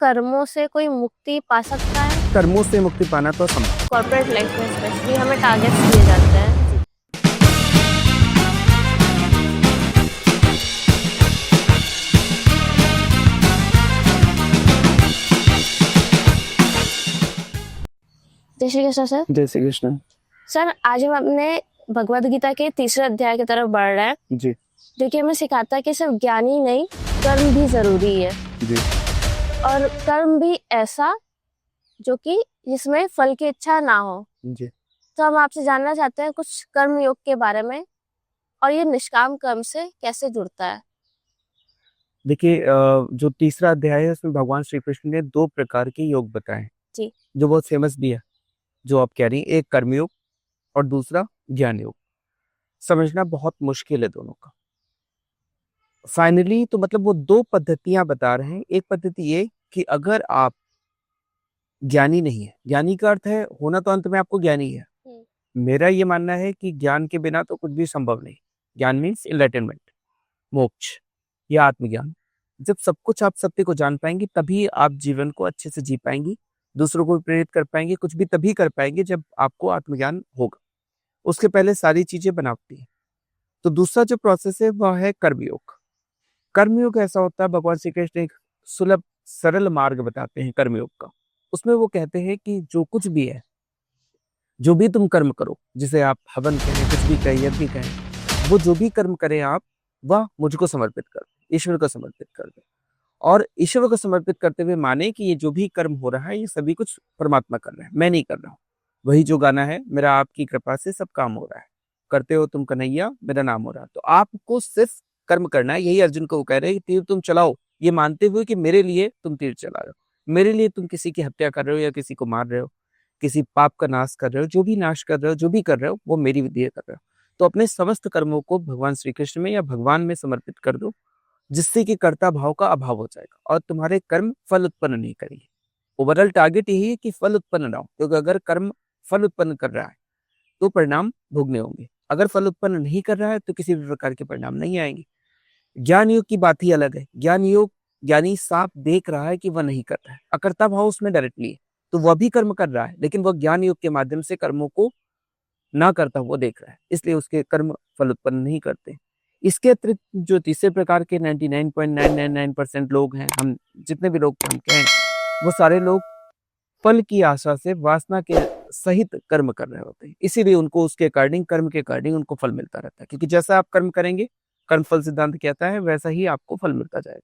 कर्मों से कोई मुक्ति पा सकता है? कर्मों से मुक्ति पाना तो संभव। कॉर्पोरेट लाइफ में स्पेशली हमें टारगेट्स दिए जाते हैं। जय श्री कृष्ण सर। जय श्री कृष्ण। सर, आज हम अपने भगवद गीता के तीसरे अध्याय की तरफ बढ़ रहे हैं, जी जो कि हमें सिखाता है कि सिर्फ ज्ञान ही नहीं, कर्म भी जरूरी है। जी और कर्म भी ऐसा जो कि जिसमें फल की इच्छा ना हो। जी तो हम आपसे जानना चाहते हैं कुछ कर्म योग के बारे में, और ये निष्काम कर्म से कैसे जुड़ता है। देखिए, जो तीसरा अध्याय है उसमें भगवान श्री कृष्ण ने 2 प्रकार के योग बताए जी। जो बहुत फेमस भी है, जो आप कह रही हैं। एक कर्मयोग और दूसरा ज्ञान योग। समझना बहुत मुश्किल है दोनों का। फाइनली तो मतलब वो 2 पद्धतियां बता रहे हैं। एक पद्धति ये कि अगर आप ज्ञानी नहीं है, ज्ञानी का अर्थ है होना तो अंत में आपको ज्ञानी है। मेरा ये मानना है कि ज्ञान के बिना तो कुछ भी संभव नहीं। ज्ञान मीन्स इनलाइटनमेंट, मोक्ष या आत्मज्ञान। जब सब कुछ आप सत्य को जान पाएंगे तभी आप जीवन को अच्छे से जी पाएंगी, दूसरों को भी प्रेरित कर पाएंगे, कुछ भी तभी कर पाएंगे जब आपको आत्मज्ञान होगा। उसके पहले सारी चीजें बनावटी है। तो दूसरा जो प्रोसेस है वह है कर्मयोग। कर्मयोग ऐसा होता है, भगवान श्री कृष्ण एक सुलभ सरल मार्ग बताते हैं कर्मयोग का। उसमें वो कहते हैं कि जो कुछ भी है, जो भी तुम कर्म करो, जिसे आप हवन कहें, कुछ भी कहें, यज्ञ कहें, वो जो भी कर्म करें आप, वह मुझको समर्पित कर दो, ईश्वर को समर्पित कर दो। और ईश्वर को समर्पित करते हुए माने कि ये जो भी कर्म हो रहा है ये सभी कुछ परमात्मा कर रहा है, मैं नहीं कर रहा हूँ। वही जो गाना है, मेरा आपकी कृपा से सब काम हो रहा है, करते हो तुम कन्हैया, मेरा नाम हो रहा है। तो आपको सिर्फ कर्म करना है। यही अर्जुन को वो कह रहे हैं कि तीर तुम चलाओ, ये मानते हुए कि मेरे लिए तुम तीर चला रहे हो, मेरे लिए तुम किसी की हत्या कर रहे हो या किसी को मार रहे हो, किसी पाप का नाश कर रहे हो, जो भी नाश कर रहे हो, जो भी कर रहे हो, वो मेरी विधि कर रहे हो। तो अपने समस्त कर्मों को भगवान श्री कृष्ण में या भगवान में समर्पित कर दो, जिससे कि कर्ता भाव का अभाव हो जाएगा और तुम्हारे कर्म फल उत्पन्न नहीं करेंगे। ओवरऑल टारगेट यही है कि फल उत्पन्न ना हो, क्योंकि अगर कर्म फल उत्पन्न कर रहा है तो परिणाम भोगने होंगे। अगर फल उत्पन्न नहीं कर रहा है तो किसी भी प्रकार के परिणाम नहीं आएंगे। ज्ञान योग की बात ही अलग है। ज्ञान योग ज्ञानी साफ देख रहा है कि वह नहीं कर रहा है, अकर्ता भाव उसमें डायरेक्टली है, तो वह भी कर्म कर रहा है, लेकिन वह ज्ञान योग के माध्यम से कर्मों को ना करता हुआ देख रहा है, इसलिए उसके कर्म फल उत्पन्न नहीं करते। इसके अतिरिक्त जो तीसरे प्रकार के 99.999% लोग हैं, हम जितने भी लोग हम कहें, वो सारे लोग फल की आशा से वासना के सहित कर्म कर रहे होते हैं। इसीलिए उनको उसके अकॉर्डिंग, कर्म के अकॉर्डिंग उनको फल मिलता रहता है, क्योंकि जैसा आप कर्म करेंगे, कर्म फल सिद्धांत कहता है, वैसा ही आपको फल मिलता जाएगा।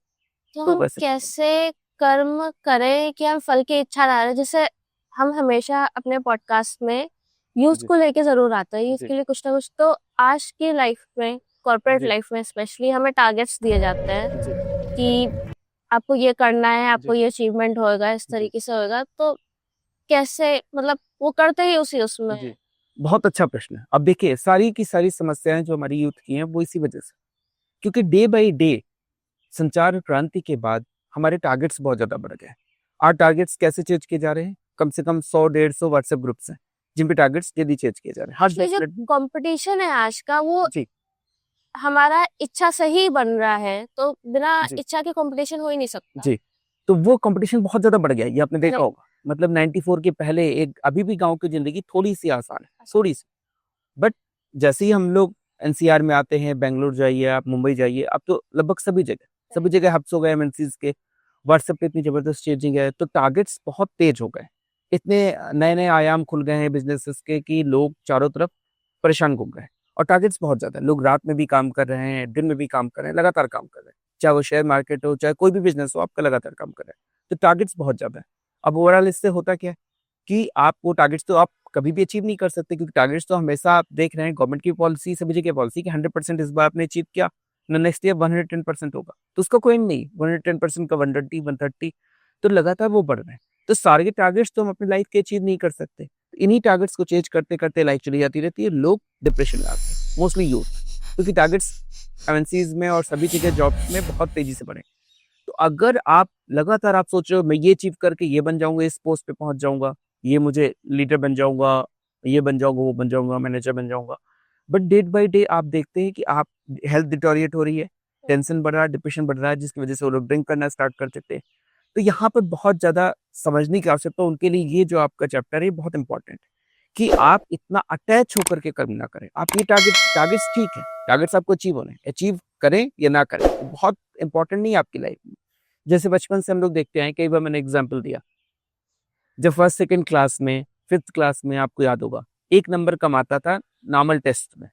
तो तो हम वैसे कैसे कर्म करें कि हम फल की इच्छा ना रहे? जैसे हम हमेशा अपने पॉडकास्ट में यूथ जी को लेके जरूर आते हैं, यूथ जी के लिए कुछ ना कुछ। तो आज की लाइफ में, कॉर्पोरेट जी लाइफ में स्पेशली, हमें टारगेट्स दिए जाते हैं जी कि आपको ये करना है, आपको जी ये अचीवमेंट होएगा, इस जी तरीके से होएगा। तो कैसे, मतलब वो करते ही उसी उसमें जी। है। बहुत अच्छा प्रश्न है। अब देखिए, सारी की सारी समस्याएं जो हमारी यूथ की हैं वो इसी वजह से, क्योंकि डे बाई डे संचार क्रांति के बाद हमारे टारगेट्स बहुत ज्यादा बढ़ गए हैं। और टारगेट्स कैसे चेंज किए जा रहे हैं? कम से कम 100-150 व्हाट्सएप ग्रुप्स हैं जिन पे टारगेट्स डेली चेंज किए जा रहे हैं। हर ये 10 जो मिनट में। कंपटीशन है आज का, वो जी हमारा इच्छा से ही बन रहा है, तो बिना जी इच्छा के कंपटीशन हो ही नहीं सकता। जी। तो वो कंपटीशन बहुत ज्यादा बढ़ गया है, ये आपने देखा राइट। होगा। मतलब 94 के पहले एक अभी भी गांव की जिंदगी थोड़ी सी आसान है, थोड़ी सी। बट जैसे ही हम लोग एनसीआर में आते हैं, बेंगलोर जाइए, आप मुंबई जाइए, अब तो लगभग सभी जगह हब्स हो गए एमएनसीज के। व्हाट्सएप पे इतनी जबरदस्त चेंजिंग है, तो टारगेट्स बहुत तेज हो गए। इतने नए नए आयाम खुल गए हैं बिजनेसेस के कि लोग चारों तरफ परेशान घूम रहे हैं। और टारगेट्स बहुत ज्यादा है। लोग रात में भी काम कर रहे हैं, दिन में भी काम कर रहे हैं, लगातार काम कर रहे हैं। चाहे वो शेयर मार्केट हो, चाहे कोई भी बिजनेस हो, आपका लगातार काम कर रहे हैं। तो टारगेट्स बहुत ज्यादा है। अब ओवरऑल इससे होता क्या है कि आप वो टारगेट्स तो आप कभी भी अचीव नहीं कर सकते, क्योंकि टारगेट्स तो हमेशा आप देख रहे हैं, गवर्नमेंट की पॉलिसी, सभी जगह पॉलिसी कि 100% इस बार आपने अचीव किया, नेक्स्ट ईयर 110% होगा। तो उसका कोई नहीं, 110% का 120, 130, तो लगातार वो बढ़ रहे हैं। तो सारे टारगेट्स तो हम अपनी लाइफ के अचीव नहीं कर सकते। तो इन्हीं टारगेट्स को चेंज करते करते लाइफ चली जाती रहती है, लोग डिप्रेशन में आते हैं, मोस्टली यूथ, क्योंकि टारगेट्स एमएनसीज में और सभी जगह जॉब्स में बहुत तेजी से बढ़े। तो अगर आप लगातार आप सोच रहे हो मैं ये अचीव करके ये बन जाऊंगा, इस पोस्ट पे पहुंच जाऊंगा, ये मुझे लीडर बन जाऊंगा, ये बन जाऊंगा, वो बन जाऊंगा, मैनेजर बन जाऊंगा, बट डे बाई डे आप देखते हैं कि आप हेल्थ डिटोरिएट हो रही है, टेंशन बढ़ रहा है, डिप्रेशन बढ़ रहा है, जिसकी वजह से वो लोग ड्रिंक करना स्टार्ट कर देते हैं। तो यहाँ पर बहुत ज़्यादा समझने की आवश्यकता है। उनके लिए ये जो आपका चैप्टर है ये बहुत इंपॉर्टेंट है कि आप इतना अटैच होकर के कर्म ना करें। आप ये टारगेट्स ठीक है, टारगेट्स आपको अचीव होने हैं, अचीव करें या ना करें, वो बहुत इंपॉर्टेंट नहीं है आपकी लाइफ में। जैसे बचपन से हम लोग देखते हैं, कई बार मैंने एग्जाम्पल दिया, जब फर्स्ट सेकंड क्लास में, फिफ्थ क्लास में आपको याद होगा, 1 नंबर कम आता था नॉर्मल टेस्ट में,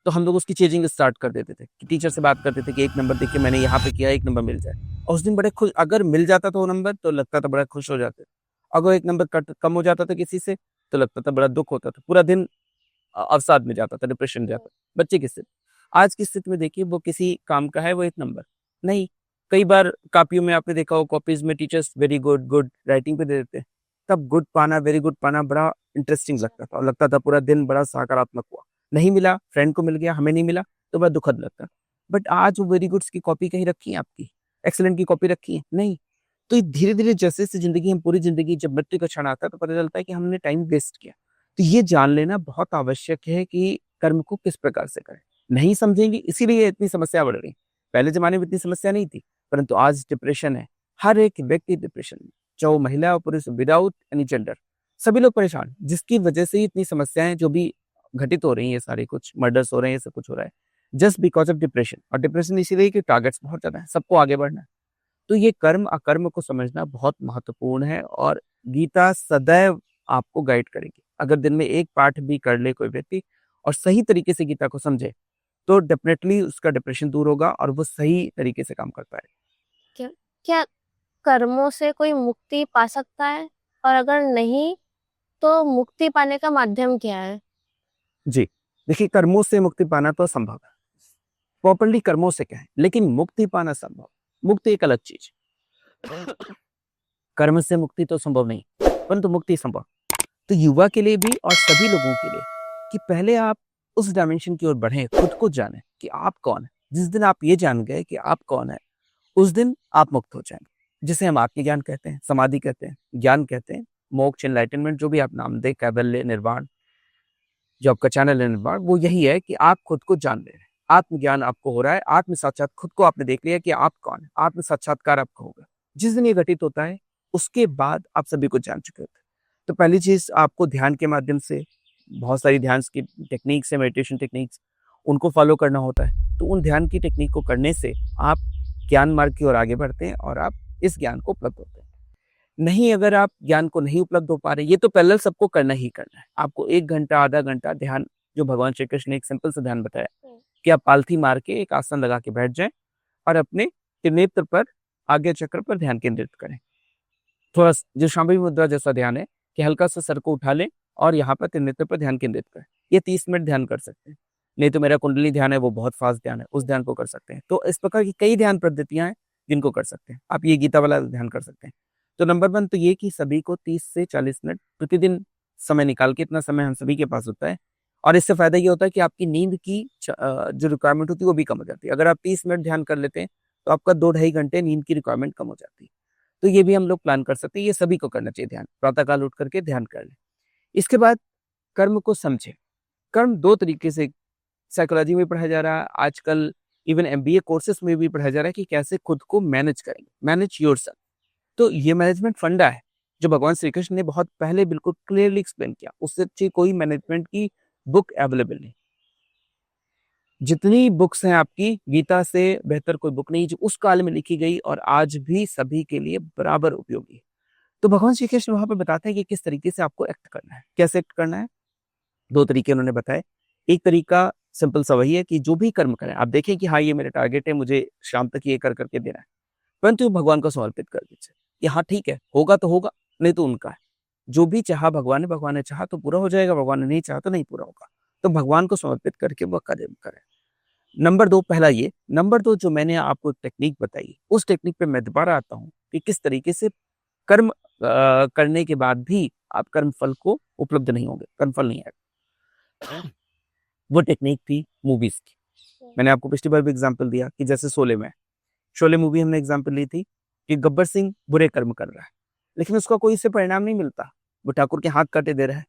तो हम लोग उसकी चेजिंग स्टार्ट कर देते थे कि टीचर से बात करते थे कि 1 नंबर देखिए मैंने यहाँ पे किया, 1 नंबर मिल जाए। और उस दिन बड़े खुश, अगर मिल जाता था वो नंबर तो लगता था बड़ा खुश हो जाते। अगर 1 नंबर कम हो जाता था किसी से तो लगता था बड़ा दुख होता था, पूरा दिन अवसाद में जाता था, डिप्रेशन में जाता। बच्चे की स्थिति, आज की स्थिति में देखिए वो किसी काम का है वो 1 नंबर नहीं। कई बार कापियों में आपने देखा हो, कॉपीज में teachers very good good writing पे दे देते हैं, तब गुड पाना, वेरी गुड पाना बड़ा इंटरेस्टिंग लगता था और लगता था पूरा दिन बड़ा सकारात्मक हुआ। नहीं मिला, फ्रेंड को मिल गया, हमें नहीं मिला तो बड़ा दुखद लगता। बट आज वो वेरी गुड्स की कॉपी कहीं रखी है आपकी, एक्सीलेंट की कॉपी रखी है नहीं। तो धीरे धीरे जैसे जैसे जिंदगी, हम पूरी जिंदगी, जब मृत्यु का क्षण आता है तो पता चलता है कि हमने टाइम वेस्ट किया। तो ये जान लेना बहुत आवश्यक है कि कर्म को किस प्रकार से करें। नहीं समझेंगे, इसीलिए इतनी समस्या बढ़ रही। पहले जमाने में इतनी समस्या नहीं थी, परंतु आज डिप्रेशन है, हर एक व्यक्ति डिप्रेशन में, चाहे वो महिला और पुरुष, विदाउट एनी जेंडर, सभी लोग परेशान, जिसकी वजह से इतनी समस्याएं जो भी घटित हो रही है, सारी कुछ मर्डर्स हो रहे हैं, ये सब कुछ हो रहा है जस्ट बिकॉज ऑफ डिप्रेशन। और डिप्रेशन इसीलिए कि टारगेट्स बहुत ज्यादा है, सबको आगे बढ़ना है। तो ये कर्म अकर्म को समझना बहुत महत्वपूर्ण है और गीता सदैव आपको गाइड करेगी। अगर दिन में एक पाठ भी कर ले कोई व्यक्ति और सही तरीके से गीता को समझे तो डेफिनेटली उसका डिप्रेशन दूर होगा और वो सही तरीके से काम कर पाएगा। क्या क्या कर्मों से कोई मुक्ति पा सकता है? और अगर नहीं, तो मुक्ति पाने का माध्यम क्या है? जी, देखिए कर्मों से मुक्ति पाना तो असंभव है, प्रॉपरली कर्मों से क्या है, लेकिन मुक्ति पाना संभव। मुक्ति एक अलग चीज, कर्म से मुक्ति तो संभव नहीं, परंतु मुक्ति संभव। तो युवा के लिए भी और सभी लोगों के लिए कि पहले आप उस डायमेंशन की ओर बढ़ें, खुद को जानें कि आप कौन है। जिस दिन आप ये जान गए कि आप कौन है, उस दिन आप मुक्त हो जाएंगे, जिसे हम आत्मज्ञान कहते हैं, समाधि कहते हैं, ज्ञान कहते हैं, मोक्ष, एनलाइटनमेंट, जो भी आप नाम दे, कैवल्य, निर्वाण, जो आपका चैनल है निर्वाण, वो यही है कि आप खुद को जान ले रहे हैं, आत्मज्ञान आपको हो रहा है, आत्म साक्षात, खुद को आपने देख लिया कि आप कौन है, आत्म साक्षात्कार आपको होगा। जिस दिन ये घटित होता है उसके बाद आप सभी कुछ जान चुके होते हैं। तो पहली चीज आपको ध्यान के माध्यम से, बहुत सारी ध्यान की टेक्निक्स है, मेडिटेशन टेक्निक्स, उनको फॉलो करना होता है। तो उन ध्यान की टेक्निक को करने से आप ज्ञान मार्ग की ओर आगे बढ़ते हैं और आप इस ज्ञान को उपलब्ध होते हैं। नहीं, अगर आप ज्ञान को नहीं उपलब्ध हो पा रहे, ये तो पैरेलल सबको करना ही करना है। आपको 1 घंटा, आधा घंटा ध्यान, जो भगवान श्री कृष्ण ने एक सिंपल सा ध्यान बताया कि आप पालथी मार के एक आसन लगा के बैठ जाएं और अपने त्रिनेत्र पर, आज्ञा चक्र पर ध्यान केंद्रित करें। थोड़ा जो शांभवी मुद्रा जैसा ध्यान है कि हल्का सा सर को उठा लें और यहाँ पर त्रिनेत्र पर ध्यान केंद्रित करें। ये 30 मिनट ध्यान कर सकते हैं। नहीं तो मेरा कुंडली ध्यान है, वो बहुत फास्ट ध्यान है, उस ध्यान को कर सकते हैं। तो इस प्रकार की कई ध्यान पद्धतियां हैं जिनको कर सकते हैं। आप ये गीता वाला ध्यान कर सकते हैं। तो नंबर 1 तो ये कि सभी को 30 से 40 मिनट प्रतिदिन समय निकाल के, इतना समय हम सभी के पास होता है और इससे फायदा ये होता है कि आपकी नींद की जो रिक्वायरमेंट होती है वो भी कम हो जाती है। अगर आप 30 मिनट ध्यान कर लेते हैं तो आपका 2-2.5 घंटे नींद की रिक्वायरमेंट कम हो जाती है। तो ये भी हम लोग प्लान कर सकते हैं। ये सभी को करना चाहिए ध्यान, प्रातःकाल उठ करके ध्यान कर लें। इसके बाद कर्म को समझे। कर्म 2 तरीके से साइकोलॉजी में पढ़ाया जा रहा है, आजकल इवन एमबीए कोर्सेज में भी पढ़ाया जा रहा है कि कैसे खुद को मैनेज करेंगे, मैनेज योरसेल्फ। तो ये मैनेजमेंट फंडा है जो भगवान श्री कृष्ण ने बहुत पहले बिल्कुल क्लियरली एक्सप्लेन किया। उससे अच्छी कोई मैनेजमेंट की बुक अवेलेबल नहीं। जितनी बुक्स हैं आपकी, गीता से बेहतर कोई बुक नहीं जो उस काल में लिखी गई और आज भी सभी के लिए बराबर उपयोगी है। तो भगवान श्री कृष्ण वहां पर बताते हैं कि किस तरीके से आपको एक्ट करना है, कैसे एक्ट करना है। 2 तरीके उन्होंने बताए। एक तरीका सिंपल सा वही है कि जो भी कर्म करें, आप देखें कि हाँ ये मेरा टारगेट है, मुझे शाम तक ये कर करके देना है, परंतु भगवान को समर्पित कर दीजिए कि हाँ ठीक है, होगा तो होगा, नहीं तो उनका है। जो भी चाहा भगवान ने चाहा तो पूरा हो जाएगा, भगवान ने नहीं चाहा तो नहीं पूरा होगा। तो भगवान को समर्पित करके वह कर्म करें। नंबर 2, पहला ये। नंबर 2, जो मैंने आपको टेक्निक बताई, उस टेक्निक पे मैं दोबारा आता हूँ कि किस तरीके से कर्म करने के बाद भी आप कर्म फल को उपलब्ध नहीं होंगे, कर्म फल नहीं आएगा। वो टेक्निक थी मूवीज की। मैंने आपको पिछली बार भी एग्जांपल दिया कि जैसे शोले मूवी हमने एग्जांपल ली थी कि गब्बर सिंह बुरे कर्म कर रहा है, लेकिन उसका कोई इससे परिणाम नहीं मिलता। वो ठाकुर के हाथ काटे दे रहा है,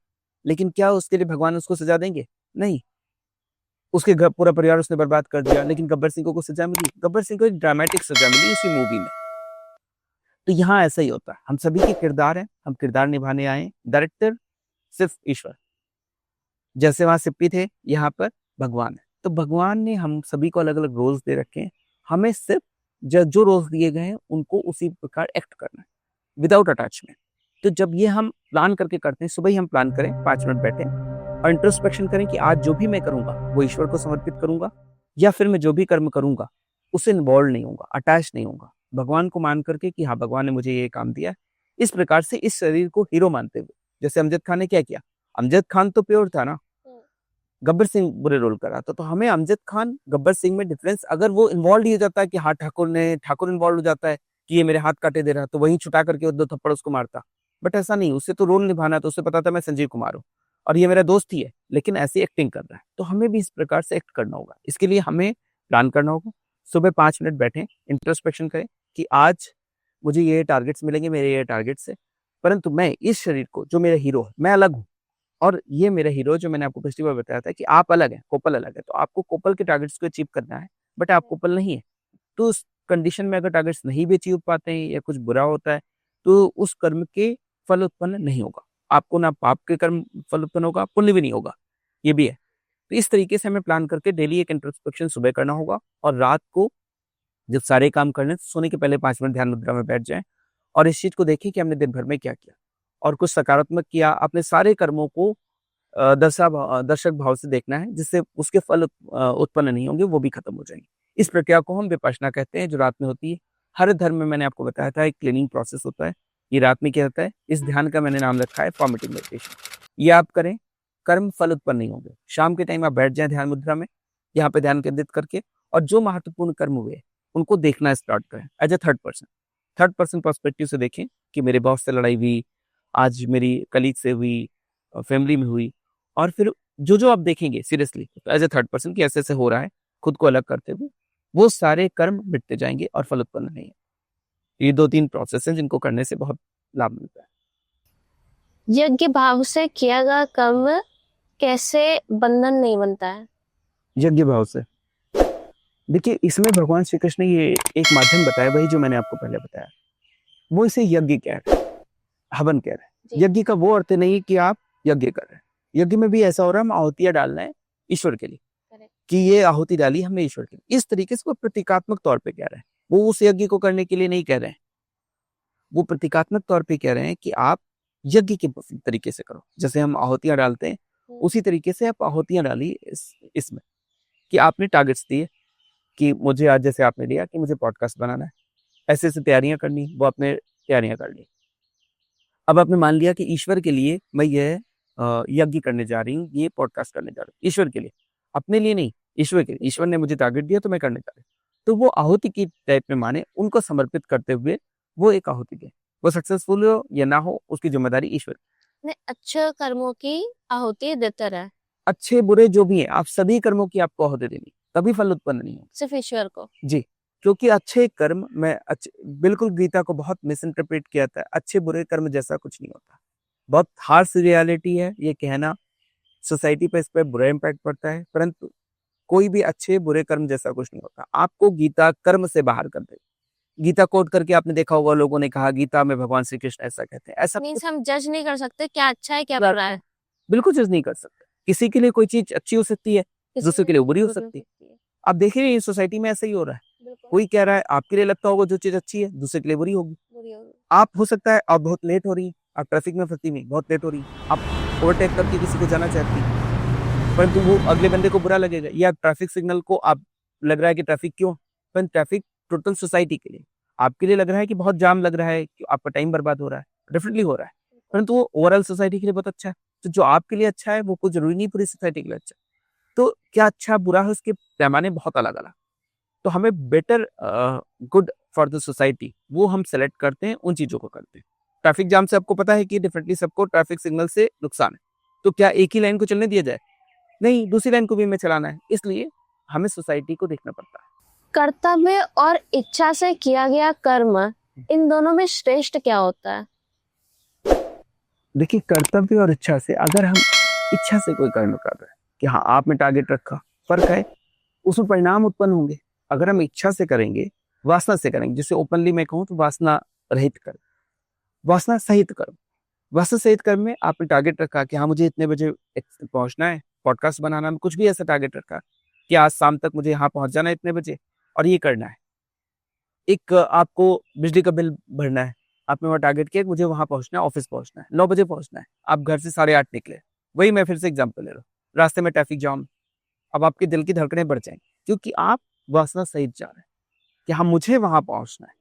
लेकिन क्या उसके लिए भगवान उसको सजा देंगे? नहीं। उसके पूरा परिवार उसने बर्बाद कर दिया, लेकिन गब्बर सिंह को सजा मिली। गब्बर सिंह को एक ड्रामेटिक सजा मिली उसी मूवी में। तो यहाँ ऐसा ही होता है, हम सभी के किरदार हैं, हम किरदार निभाने आए हैं, डायरेक्टर सिर्फ ईश्वर। जैसे वहां सिप्पी थे, यहाँ पर भगवान है। तो भगवान ने हम सभी को अलग अलग रोल्स दे रखे हैं, हमें सिर्फ जो रोल्स दिए गए हैं उनको उसी प्रकार एक्ट करना है, विदाउट अटैचमेंट। तो जब ये हम प्लान करके करते हैं, सुबह ही हम प्लान करें, 5 मिनट बैठे और इंट्रोस्पेक्शन करें कि आज जो भी मैं करूंगा वो ईश्वर को समर्पित करूंगा, या फिर मैं जो भी कर्म करूंगा उससे इन्वॉल्व नहीं होऊंगा, अटैच नहीं होऊंगा, भगवान को मान करके कि हाँ भगवान ने मुझे ये काम दिया है। इस प्रकार से इस शरीर को हीरो मानते हुए, जैसे अमजद खान ने क्या किया, अमजद खान तो प्योर था ना, गब्बर सिंह बुरे रोल कर रहा था, तो हमें अमजद खान गब्बर सिंह में डिफरेंस, अगर वो इन्वॉल्व ही हो जाता है कि हाँ ठाकुर इन्वॉल्व हो जाता है कि ये मेरे हाथ काटे दे रहा, तो वहीं छुटा करके वो 2 थप्पड़ उसको मारता। बट ऐसा नहीं, उसे तो रोल निभाना, तो उसे पता था मैं संजीव कुमार हूँ और ये मेरा दोस्त ही है, लेकिन ऐसी एक्टिंग कर रहा है। तो हमें भी इस प्रकार से एक्ट करना होगा। इसके लिए हमें प्लान करना होगा, सुबह 5 मिनट बैठें, इंट्रोस्पेक्शन करें कि आज मुझे ये टारगेट्स मिलेंगे, मेरे ये टारगेट्स है, परंतु मैं इस शरीर को, जो मेरा हीरो है, मैं अलग हूँ और ये मेरा हीरो, जो मैंने आपको पिछली बार बताया था कि आप अलग हैं, कोपल अलग है, तो आपको कोपल के टारगेट्स को अचीव करना है, बट आप कोपल नहीं है। तो उस कंडीशन में अगर टारगेट्स नहीं भी अचीव पाते हैं या कुछ बुरा होता है, तो उस कर्म के फल उत्पन्न नहीं होगा, आपको ना पाप के कर्म फल उत्पन्न होगा, पुण्य भी नहीं होगा, ये भी है। तो इस तरीके से हमें प्लान करके डेली एक इंट्रोस्पेक्शन सुबह करना होगा, और रात को जब सारे काम करने, सोने के पहले 5 मिनट ध्यान मुद्रा में बैठ जाएं और इस चीज को देखें कि हमने दिन भर में क्या किया, और कुछ सकारात्मक किया। अपने सारे कर्मों को दर्शक भाव से देखना है, जिससे उसके फल उत्पन्न नहीं होंगे, वो भी खत्म हो जाएंगे। इस प्रक्रिया को हम विपश्यना कहते हैं, जो रात में होती है। हर धर्म में मैंने आपको बताया था एक क्लीनिंग प्रोसेस होता है, ये रात में क्या होता है, इस ध्यान का मैंने नाम रखा है फॉर्मेटिव मेडिटेशन। ये आप करें, कर्म फल उत्पन्न नहीं होंगे। शाम के टाइम आप बैठ जाएं ध्यान मुद्रा में, यहाँ पे ध्यान केंद्रित करके, और जो महत्वपूर्ण कर्म हुए उनको देखना स्टार्ट करें as a third person perspective से देखें कि मेरे बॉस से लड़ाई हुई, आज मेरी कलीग से हुई, फैमिली में हुई, और फिर जो जो आप देखेंगे seriously as a third person कि ऐसे ऐसे हो रहा है, खुद को अलग करते हुए, वो सारे कर्म मिटते जाएंगे और फल उत्पन्न नहीं है। ये 2-3 प्रोसेस हैं जिनको करने से बहुत लाभ मिलता है। यज्ञ भाव से किया गया कर्म कैसे बंधन नहीं बनता है? यज्ञ भाव से, देखिए इसमें भगवान श्री कृष्ण ने ये एक माध्यम बताया, वही जो मैंने आपको पहले बताया, वो इसे यज्ञ कह रहे हैं, हवन कह रहे हैं। यज्ञ का वो अर्थ नहीं कि आप यज्ञ कर रहे हैं, यज्ञ में भी ऐसा हो रहा है, हम आहुतियां डालना है ईश्वर के लिए, कि ये आहुति डाली हमने ईश्वर के लिए, इस तरीके से वो प्रतीकात्मक तौर पे कह रहे हैं। वो उस यज्ञ को करने के लिए नहीं कह रहे हैं, वो प्रतीकात्मक तौर पे कह रहे हैं कि आप यज्ञ के तरीके से करो। जैसे हम आहुतियां डालते हैं, उसी तरीके से आप आहुतियां डाली इसमें, कि आपने टारगेट्स दिए कि मुझे आज, जैसे आपने लिया कि मुझे पॉडकास्ट बनाना है, ऐसे ऐसे तैयारियां करनी, वो आपने तैयारियां कर ली। अब आपने मान लिया कि ईश्वर के लिए मैं ये यज्ञ करने जा रही हूँ, ये पॉडकास्ट करने जा रही हूँ, ईश्वर के लिए, अपने लिए नहीं, ईश्वर के लिए। ईश्वर ने मुझे टारगेट दिया तो मैं करने जा रही हूँ, तो वो आहुति की टाइप में माने, उनको समर्पित करते हुए वो एक आहुति दे। वो सक्सेसफुल हो या ना हो, उसकी जिम्मेदारी ईश्वर की। अच्छे कर्मों की आहुति देते रहे, अच्छे बुरे जो भी है, आप सभी कर्मों की आपको आहुति देनी, तभी फल उत्पन्न नहीं हो, सिर्फ ईश्वर को। जी, क्योंकि अच्छे कर्म में बिल्कुल गीता को बहुत मिस इंटरप्रेट किया था, अच्छे बुरे कर्म जैसा कुछ नहीं होता। बहुत हार्श रियलिटी है ये कहना, सोसाइटी पे इस पर बुरा इम्पैक्ट पड़ता है, परंतु कोई भी अच्छे बुरे कर्म जैसा कुछ नहीं होता। आपको गीता कर्म से बाहर कर दे। गीता कोट करके आपने देखा होगा, लोगों ने कहा गीता में भगवान श्री कृष्ण ऐसा कहते हैं, ऐसा मीन्स हम जज नहीं कर सकते क्या अच्छा है क्या बुरा है, बिल्कुल जज नहीं कर सकते। किसी के लिए कोई चीज अच्छी हो सकती है, दूसरे के लिए बुरी हो सकती है। आप देख रहे हैं सोसाइटी में ऐसा ही हो रहा है, कोई कह रहा है आपके लिए लगता होगा जो चीज अच्छी है, दूसरे के लिए बुरी होगी। आप हो सकता है आप बहुत लेट हो रही, आप ट्रैफिक में फंसी हुई, बहुत लेट हो रही, आप ओवरटेक करके किसी को जाना चाहती, परंतु वो अगले बंदे को बुरा लगेगा। या ट्रैफिक सिग्नल को आप लग रहा है कि ट्रैफिक क्यों, पर ट्रैफिक टोटल सोसाइटी के लिए, आपके लिए लग रहा है कि बहुत जाम लग रहा है, कि आपका टाइम बर्बाद हो रहा है, डेफिनेटली हो रहा है, परंतु वो ओवरऑल सोसाइटी के लिए बहुत अच्छा है। तो जो आपके लिए अच्छा है वो कुछ जरूरी नहीं पूरी सोसाइटी के लिए अच्छा। तो क्या अच्छा बुरा है, उसके पैमाने बहुत अलग अलग। तो हमें better good for the society वो हम सेलेक्ट करते हैं, उन चीजों को करते हैं। ट्रैफिक जाम से आपको पता है कि डिफरेंटली सबको ट्रैफिक सिग्नल से नुकसान है, तो क्या एक ही लाइन को चलने दिया जाए? नहीं, दूसरी लाइन को भी हमें चलाना है, इसलिए हमें सोसाइटी को देखना पड़ता है। कर्तव्य और इच्छा से किया गया कर्म, इन दोनों में श्रेष्ठ क्या होता है? देखिए, कर्तव्य और इच्छा से, अगर हम इच्छा से कोई कर्म कर रहे हैं कि हाँ आपने टारगेट रखा, फर्क है, उसमें परिणाम उत्पन्न होंगे। अगर हम इच्छा से करेंगे, वासना से करेंगे, जिसे ओपनली मैं कहूँ तो वासना रहित कर्म, वासना सहित कर्म। वासना सहित कर्म में आपने टारगेट रखा कि हाँ मुझे इतने बजे पहुंचना है, पॉडकास्ट बनाना है, कुछ भी ऐसा टारगेट रखा कि आज शाम तक मुझे यहाँ पहुंच जाना है इतने बजे और ये करना है। एक आपको बिजली का बिल भरना है, आपने वहाँ टारगेट किया कि मुझे वहाँ पहुंचना है, ऑफिस पहुंचना है, 9 बजे पहुंचना है, आप घर से 8:30 निकले, वही मैं फिर से एग्जाम्पल ले रहा हूँ, रास्ते में ट्रैफिक जाम, अब आपके दिल की धड़कनें बढ़ जाएंगी क्योंकि आप वासना सहित जा रहे हैं कि हाँ मुझे वहां पहुंचना है।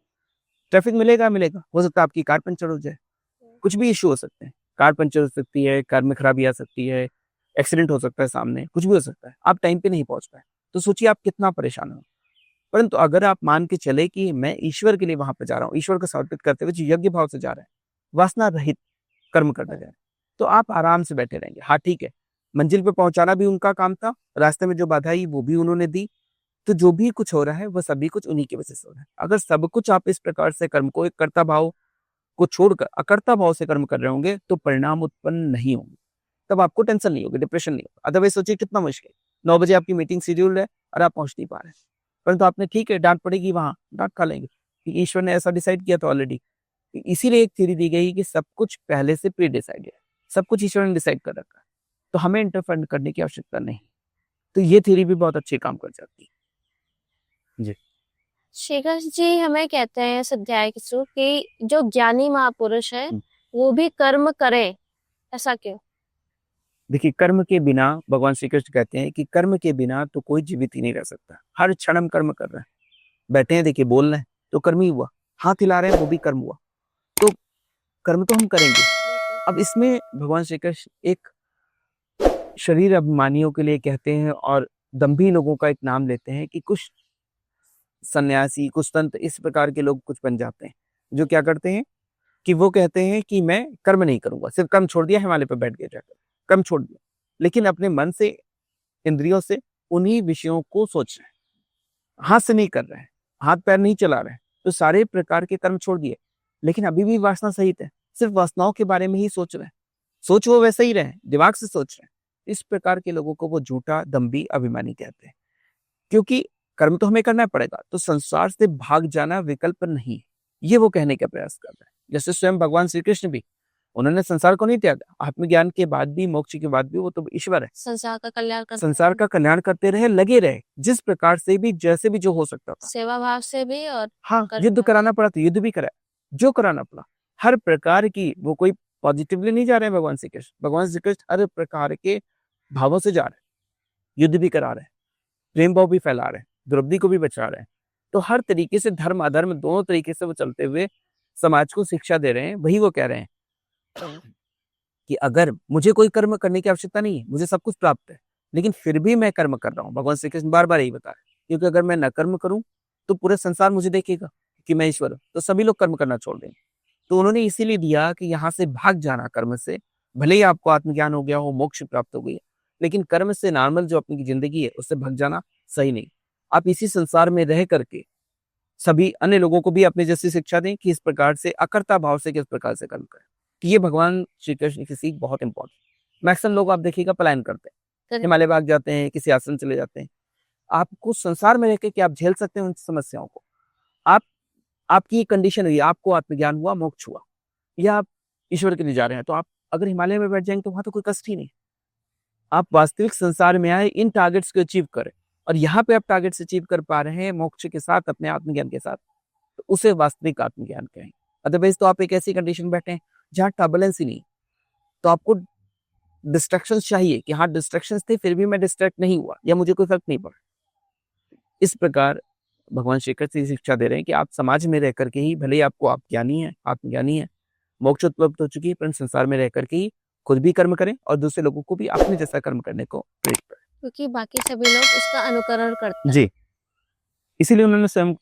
ट्रैफिक मिलेगा मिलेगा, हो सकता है आपकी कार पंचर हो जाए, कुछ भी इशू हो सकते हैं, कार पंचर हो सकती है, कार में खराबी आ सकती है, एक्सीडेंट हो सकता है, सामने कुछ भी हो सकता है, आप टाइम पे नहीं पहुंच पाए, तो सोचिए आप कितना परेशान हो। परंतु अगर आप मान के चले कि मैं ईश्वर के लिए वहां पे जा रहा हूँ, ईश्वर को समर्पित करते हुए जो यज्ञ भाव से जा रहे हैं, वासना रहित कर्म करने जा रहे हैं, तो आप आराम से बैठे रहेंगे। हाँ ठीक है, मंजिल पे पहुंचाना भी उनका काम था, रास्ते में जो बाधा आई वो भी उन्होंने दी, तो जो भी कुछ हो रहा है वो सभी कुछ उन्हीं की वजह से हो रहा है। अगर सब कुछ आप इस प्रकार से कर्म को एक कर्ता भाव को छोड़कर अकर्ता भाव से कर्म कर रहे होंगे तो परिणाम उत्पन्न नहीं होंगे, तब आपको टेंशन नहीं होगी, डिप्रेशन नहीं होगा। अदरवाइज सोचिए कितना मुश्किल, 9 बजे आपकी मीटिंग शेड्यूल है और आप पहुंच नहीं पा रहे हैं, परंतु आपने ठीक है डांट पड़ेगी, वहां डांट खा लेंगे कि ईश्वर ने ऐसा डिसाइड किया था ऑलरेडी। इसीलिए एक थ्योरी दी गई कि सब कुछ पहले से प्री डिसाइडेड है, सब कुछ ईश्वर ने डिसाइड कर रखा है, तो हमें इंटरफेयर करने की आवश्यकता नहीं। तो ये थ्योरी भी बहुत अच्छी काम कर जाती है। जी श्री कृष्ण जी हमें कहते हैं इस अध्याय के थ्रू कि जो ज्ञानी महापुरुष है वो भी कर्म करे, ऐसा क्यों? देखिए, कर्म के बिना भगवान श्री कृष्ण कहते हैं कि कर्म के बिना तो कोई जीवित ही नहीं रह सकता। हर क्षण हम कर्म कर रहे हैं, बैठे हैं देखिए बोल रहे हैं तो कर्म ही हुआ, हाथ हिला रहे हैं वो भी कर्म हुआ, तो कर्म तो हम करेंगे। अब इसमें भगवान श्री कृष्ण एक शरीर अभिमानियों के लिए कहते हैं और दंभी लोगों का एक नाम लेते हैं कि कुछ सन्यासी, कुछ संत इस प्रकार के लोग कुछ बन जाते हैं जो क्या करते हैं कि वो कहते हैं कि मैं कर्म नहीं करूंगा, सिर्फ कर्म छोड़ दिया, हिमालय पर बैठ गया जाकर कर्म छोड़ दिया, लेकिन अपने मन से, इंद्रियों से उन्हीं विषयों को सोच रहे हैं, हाथ से नहीं कर रहे हैं, हाथ पैर नहीं चला रहे हैं, तो सारे प्रकार के कर्म छोड़ दिए, लेकिन अभी भी वासना सहित है, सिर्फ वासनाओं के बारे में ही सोच रहे हैं, सोच वो वैसे ही रहे, दिमाग से सोच रहे हैं। इस प्रकार के लोगों को वो झूठा, दंभी, अभिमानी कहते हैं, क्योंकि कर्म तो हमें करना पड़ेगा, तो संसार से भाग जाना विकल्प नहीं है, ये वो कहने का प्रयास कर रहे हैं। जैसे स्वयं भगवान श्री कृष्ण भी, उन्होंने संसार को नहीं त्यागा, आत्मज्ञान के बाद भी, मोक्ष के बाद भी वो तो ईश्वर है, संसार का कल्याण करते संसार का कल्याण करते रहे, लगे रहे, जिस प्रकार से भी, जैसे भी जो हो सकता था, सेवा भाव से भी और हाँ युद्ध कराना पड़ा तो युद्ध भी करा, जो कराना पड़ा, हर प्रकार की, वो कोई पॉजिटिवली नहीं जा रहे हैं भगवान श्री कृष्ण, भगवान श्री कृष्ण हर प्रकार के भावों से जा रहे हैं, युद्ध भी करा रहे हैं, प्रेम भाव भी फैला रहे हैं, द्रौपदी को भी बचा रहे हैं, तो हर तरीके से धर्म अधर्म दोनों तरीके से वो चलते हुए समाज को शिक्षा दे रहे हैं। वही वो कह रहे हैं कि अगर मुझे कोई कर्म करने की आवश्यकता नहीं है, मुझे सब कुछ प्राप्त है, लेकिन फिर भी मैं कर्म कर रहा हूँ, भगवान श्री कृष्ण बार बार यही बता रहे हैं, क्योंकि अगर मैं न कर्म करूं तो पूरे संसार मुझे देखेगा कि मैं ईश्वर हूं, तो सभी लोग कर्म करना छोड़ देंगे। तो उन्होंने इसीलिए दिया कि यहाँ से भाग जाना कर्म से, भले ही आपको आत्मज्ञान हो गया हो, मोक्ष प्राप्त हो गई, लेकिन कर्म से नॉर्मल जो अपनी जिंदगी है उससे भाग जाना सही नहीं। आप इसी संसार में रह करके सभी अन्य लोगों को भी अपने जैसी शिक्षा दें कि इस प्रकार से अकर्ता भाव से किस प्रकार से कर्म करें। कि ये भगवान श्री कृष्ण की सीख बहुत इंपॉर्टेंट। मैक्सिमम लोग आप देखिएगा पलायन करते हैं, हिमालय भाग जाते हैं, किसी आश्रम चले जाते हैं। आपको संसार में रहकर कि आप झेल सकते हैं उन समस्याओं को, आप आपकी कंडीशन हुई, आपको आत्मज्ञान हुआ, मोक्ष हुआ, या आप ईश्वर के लिए जा रहे हैं, तो आप अगर हिमालय में बैठ जाएंगे तो वहां तो कोई कष्ट ही नहीं। आप वास्तविक संसार में आए, इन टारगेट्स को अचीव करें, और यहाँ पे आप टारगेट्स अचीव कर पा रहे हैं मोक्ष के साथ, अपने आत्मज्ञान के साथ, तो उसे वास्तविक आत्मज्ञान कहें। अदरवाइज तो आप एक ऐसी कंडीशन बैठे हैं जहाँ टर्बुलेंस ही नहीं, तो आपको डिस्ट्रक्शंस चाहिए कि हाँ डिस्ट्रक्शंस थे फिर भी मैं डिस्ट्रैक्ट नहीं हुआ या मुझे कोई फर्क नहीं पड़ा। इस प्रकार भगवान श्री कृष्ण शिक्षा दे रहे हैं कि आप समाज में रह करके ही, भले ही आपको आप ज्ञानी है, आत्मज्ञानी है, मोक्ष उपलब्ध हो चुकी है, पर संसार में रह करके ही खुद भी कर्म करें और दूसरे लोगों को भी अपने जैसा कर्म करने को प्रेरित करें, क्योंकि बाकी सभी लोग उसका अनुकरण करते हैं। जी इसीलिए उन्होंने स्वयं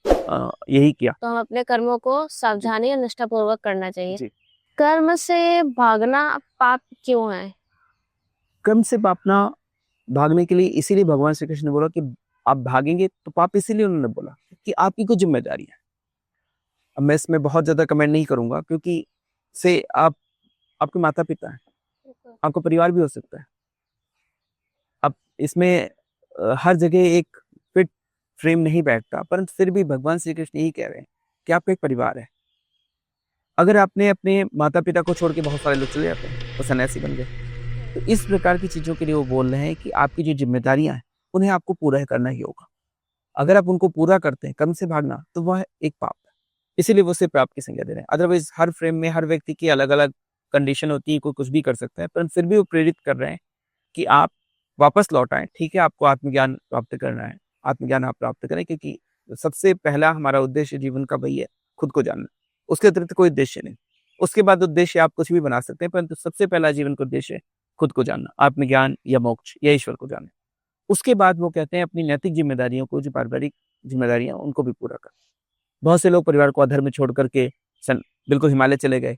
यही किया। तो हम अपने कर्मों को सावधानी और निष्ठापूर्वक करना चाहिए। जी। कर्म से भागना पाप क्यों है? कर्म से भागने के लिए इसीलिए भगवान श्री कृष्ण ने बोला कि आप भागेंगे तो पाप, इसीलिए उन्होंने बोला कि आपकी कुछ जिम्मेदारी है। अब मैं इसमें बहुत ज्यादा कमेंट नहीं करूंगा, क्योंकि से आप, आपके माता पिता है, आपका परिवार भी हो सकता है। अब इसमें हर जगह एक फिट फ्रेम नहीं बैठता, परंतु फिर भी भगवान श्री कृष्ण यही कह रहे हैं कि आपका एक परिवार है, अगर आपने अपने माता पिता को छोड़ के, बहुत सारे लोग चले जाते हैं, वो सन्यासी बन गए, तो इस प्रकार की चीज़ों के लिए वो बोल रहे हैं कि आपकी जो जिम्मेदारियां हैं उन्हें आपको पूरा करना ही होगा। अगर आप उनको पूरा करते हैं, कर्म से भागना, तो वह एक पाप है, इसीलिए वो सिर्फ पाप की संज्ञा दे रहे हैं। अदरवाइज हर फ्रेम में हर व्यक्ति की अलग अलग कंडीशन होती है, कोई कुछ भी कर सकता है, पर फिर भी वो प्रेरित कर रहे हैं कि आप वापस लौट आएं। ठीक है, आपको आत्मज्ञान प्राप्त करना है, आत्मज्ञान आप प्राप्त करें, क्योंकि सबसे पहला हमारा उद्देश्य जीवन का वही है, खुद को जानना। उसके अतिरिक्त कोई उद्देश्य नहीं। उसके बाद उद्देश्य आप कुछ भी बना सकते हैं, परंतु सबसे पहला जीवन का उद्देश्य है खुद को जानना, आत्मज्ञान या मोक्ष या ईश्वर को जानना। उसके बाद वो कहते हैं अपनी नैतिक जिम्मेदारियों को, जो पारिवारिक जिम्मेदारियां, उनको भी पूरा कर। बहुत से लोग परिवार को अधर्म में छोड़ करके बिल्कुल हिमालय चले गए,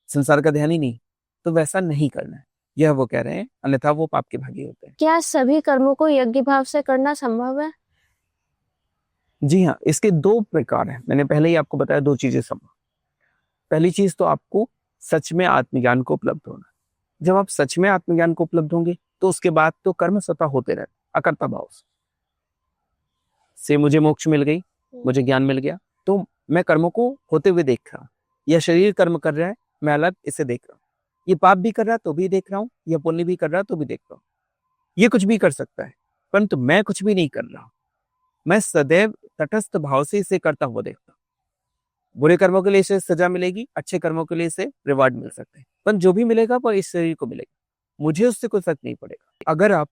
संसार का ध्यान ही नहीं, तो वैसा नहीं करना है, यह वो कह रहे हैं, अन्यथा वो पाप के भागी होते हैं। क्या सभी कर्मों को यज्ञ भाव से करना संभव है? जी हाँ, इसके दो प्रकार हैं। मैंने पहले ही आपको बताया, दो चीजें संभव। पहली चीज तो आपको सच में आत्मज्ञान को उपलब्ध होना। जब आप सच में आत्मज्ञान को उपलब्ध होंगे, तो उसके बाद तो कर्म स्वतः होते रहते, अकर्ता भाव से मुझे मोक्ष मिल गई, मुझे ज्ञान मिल गया, तो मैं कर्मों को होते हुए देख रहा हूँ। यह शरीर कर्म कर रहा है, मैं अलग इसे देख रहा हूँ। ये पाप भी कर रहा है तो भी देख रहा हूँ, यह पुण्य भी कर रहा है तो भी देख रहा हूँ। ये कुछ भी कर सकता है, परंतु मैं कुछ भी नहीं कर रहा। मैं सदैव तटस्थ भाव से इसे करता हुआ देखता हूँ। बुरे कर्मों के लिए इसे सजा मिलेगी, अच्छे कर्मों के लिए इसे रिवार्ड मिल सकते हैं, पर जो भी मिलेगा वो इस शरीर को मिलेगा, मुझे उससे कोई फर्क नहीं पड़ेगा। अगर आप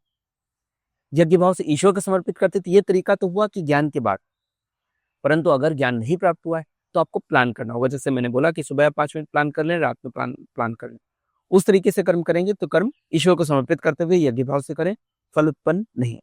यज्ञ भाव से ईश्वर को समर्पित करते, तो ये तरीका तो हुआ कि ज्ञान के बाद। परंतु अगर ज्ञान नहीं प्राप्त हुआ है, तो आपको प्लान करना होगा। जैसे मैंने बोला कि सुबह 5 मिनट प्लान कर लें, रात में प्लान कर लें। उस तरीके से कर्म करेंगे तो कर्म ईश्वर को समर्पित करते हुए यज्ञ भाव से करें, फल उत्पन्न नहीं।